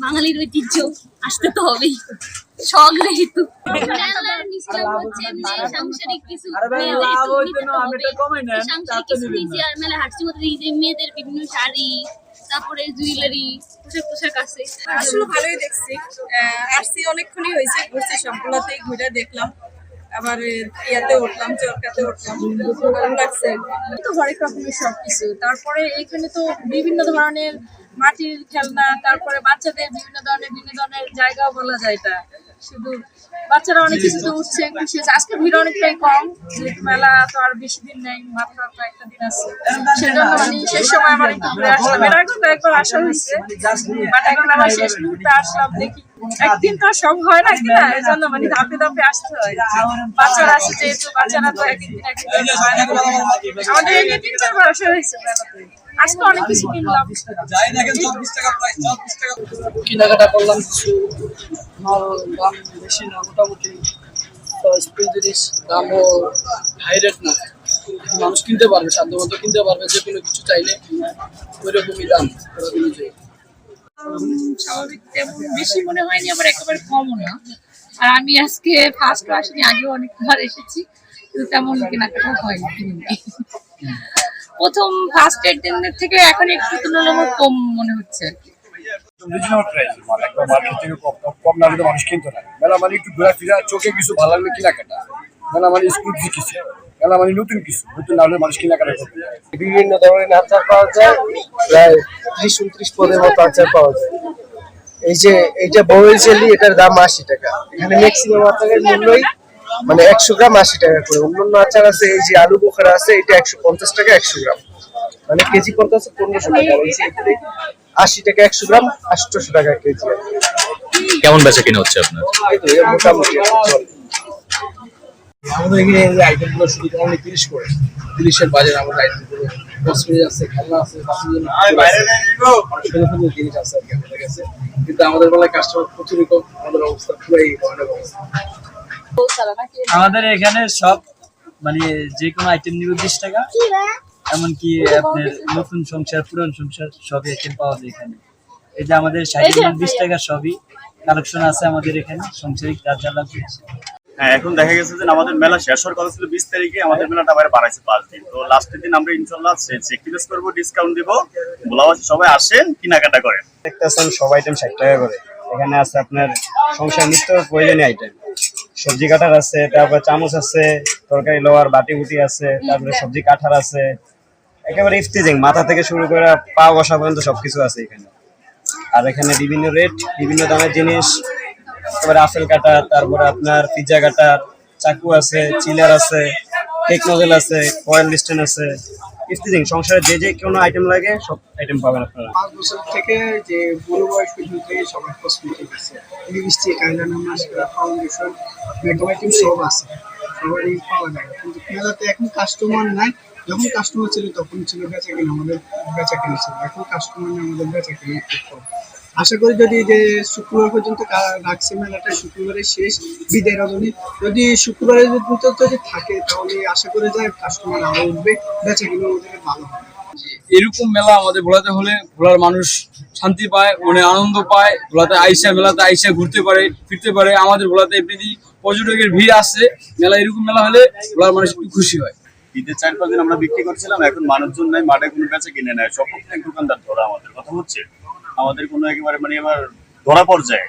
বাঙালির ঐতিহ্য, আসতে তো হবেই, শখ যেহেতু। সাংসারিক কিছু মেলা হাঁটছি, মেয়েদের বিভিন্ন শাড়ি, তারপরে জুয়েলারি, পোশাক আছে। আসলে ভালোই দেখছি, আসছি অনেকক্ষণই হয়েছে, ঘুরছি সবগুলোতে ঘুরে দেখলাম, আবার ইয়াতে উঠলাম, চরকাতে উঠলাম, ভালো লাগছে। তো হরেক রকমের সবকিছু, তারপরে এখানে তো বিভিন্ন ধরনের মাটির খেলনা, তারপরে বাচ্চাদের বিভিন্ন ধরনের জায়গাও বলা যায়। এটা শুধু বাচ্চারা অনেক কিছু উঠছে, খুশি হচ্ছে। আজকে ভিড় অনেকটাই কম, যেহেতু মেলা তো আর বেশি দিন নেই, মাত্র একটা দিন আছে, সেজন্য মানে শেষ সময় আমার একটু ঘুরে আসলাম। এর আগে তো একবার আসা হয়েছে, বাট এখন আবার শেষ মুহূর্তে আসলাম, দেখি একদিন তো আর সব হয় না কিনা, এই জন্য মানে ধাপে ধাপে আসতে হয়। বাচ্চারা আছে যেহেতু, বাচ্চারা তো একদিন আমাদের এই নিয়ে 3-4 বার আসা হয়েছে মেলাতে। আজকে অনেক কিছু কিনলাম, কেনাকাটা করলাম কিছু, দাম বেশি না, মোটামুটি স্কুল জিনিস দামও হাই রেট না, মানুষ কিনতে পারবে, সাধ্যমতো কিনতে পারবে, যে কোনো কিছু চাইলে ওই রকমই দাম অনুযায়ী। স্বাভাবিক তেমন বেশি মনে হয়নি, আবার একেবারে কমও না। আর আমি আজকে ফার্স্ট আসিনি, আগেও অনেকবার এসেছি, কিন্তু তেমন কেনাকাটা হয়নি, কিনিনি। প্রথম ফার্স্টের দিনের থেকে এখন একটু তুলনামূলক কম মনে হচ্ছে আর কি। কম না হলে মানুষ কিনতো না। মেলা মানে একটু ঘোরাফেরা, চোখে কিছু ভালো লাগলে কেনাকাটা। মেলা মানে স্কুল কিছু, মেলা মানে নতুন কিছু, নতুন না হলে মানুষ কেনাকাটা করবে। বিভিন্ন ধরনের আচার পাওয়া যায়, প্রায় 30-29 পদের মতো আচার পাওয়া যায়। এই যে এইটা বউয়ের জেলি, এটার দাম 80 টাকা। এখানে ম্যাক্সিমাম আচারের মূল্যই মানে 100 গ্রাম 80 টাকা করে। অন্যান্য আচার আছে, এই যে আলু বোখারা আছে, এটা 150 টাকা 100 গ্রাম, মানে কেজি পড়তে আছে 1500 টাকা। এই যে 80 টাকা 100 গ্রাম, 800 টাকা কেজি। কেমন বেচা কিনা হচ্ছে আপনার? এই তো মোটামুটি আমাদের এখানে এই আইটেমগুলো শুধু অনলি 30 করে, 30-এর বাজারে আমাদের আইটেমগুলো কসমেটিক আছে, খেলনা আছে, সুন্দর জিনিস আছে আর কি আমাদের কাছে। কিন্তু আমাদের বেলায় কাস্টমার প্রচুর কম, আমাদের অবস্থা পুরাই ভয়ানক অবস্থা। আমাদের এখানে সব মানে যে কোনো আইটেম নিবে 20 টাকা, এমনকি আপনার নতুন সংসার, পুরান সংসার সবই আইটেম পাওয়া যায় এখানে। এই যে আমাদের 20 টাকা সবই কালেকশন আছে আমাদের এখানে, সাংসারিক যা যা লাগবে। হ্যাঁ, এখন দেখা গেছে যে আমাদের মেলা শেষ হওয়ার কথা ছিল 20 তারিখে, আমাদের মেলাটা আবার বাড়াইছে 5 দিন। তো লাস্টের দিন আমরা ইনশাআল্লাহ সেক্রিফাইস করব, ডিসকাউন্ট দিব, বলাবাসী সবাই আসেন, কেনাকাটা করেন। দেখতেছেন সব আইটেম 60 টাকা করে। এখানে আছে আপনার সংসার নিত্য প্রয়োজনীয় আইটেম, সবজি কাটার আছে, তারপর চামচ আছে, তরকারি লোয়ার বাটি বুটি আছে, তারপরে সবজি কাঠার আছে, একেবারে ইফতিজিং মাথা থেকে শুরু করে পা বসা পর্যন্ত সবকিছু আছে এখানে। আর এখানে বিভিন্ন রেট, বিভিন্ন দামের জিনিস, তারপরে আপেল কাটার, তারপরে আপনার পিৎজা কাটার, চাকু আছে, চিলার আছে, কেক নজেল আছে, কয়েল স্ট্যান্ড আছে, ইফতিজিং সংসারে যে কোনো আইটেম লাগে সব আইটেম পাবেন আপনারা। 5 বছর থেকে যে বুড়ো বয়স পর্যন্ত সবার কসমেটিক আছে, lipstick, eyeliner, mascara, foundation, makeup item সব আছে, সবারই পাওয়া যায়। কিন্তু মেলাতে এখন কাস্টমার নাই, যখন কাস্টমার ছিল তখন ছিল বেচা কিনা, আমাদের বেচা কিনা ছিল। এখন কাস্টমার নেই, আমাদের বেচা কিনা একটু কম। আশা করি যদি যে শুক্রবার পর্যন্ত রাখছে মেলাটা, শুক্রবারের শেষ বিদায় রজনী, যদি শুক্রবারের ভিতর যদি থাকে তাহলে আশা করি যায় কাস্টমার আরো উঠবে, বেচা কিনা আমাদের ভালো হবে। এরকম মেলা আমাদের ভোলাতে হলে ভোলার মানুষ শান্তি পায়, মনে আনন্দ পায়, ভোলাতে আইসা মেলাতে আইসা ঘুরতে পারে, ফিরতে পারে। আমাদের ভোলাতে এমনি পর্যটকের ভিড় আসছে, মেলা এরকম মেলা হলে ভোলার মানুষ একটু খুশি হয়। ঈদের 4-5 দিন আমরা বিক্রি করছিলাম, এখন মানুষজন নাই, মাঠে কোনো বেচা কিনে নেয়, সব প্রত্যেক দোকানদার ধরা। আমাদের কথা হচ্ছে আমাদের কোনো একেবারে মানে এবার ধরা পর্যায়ে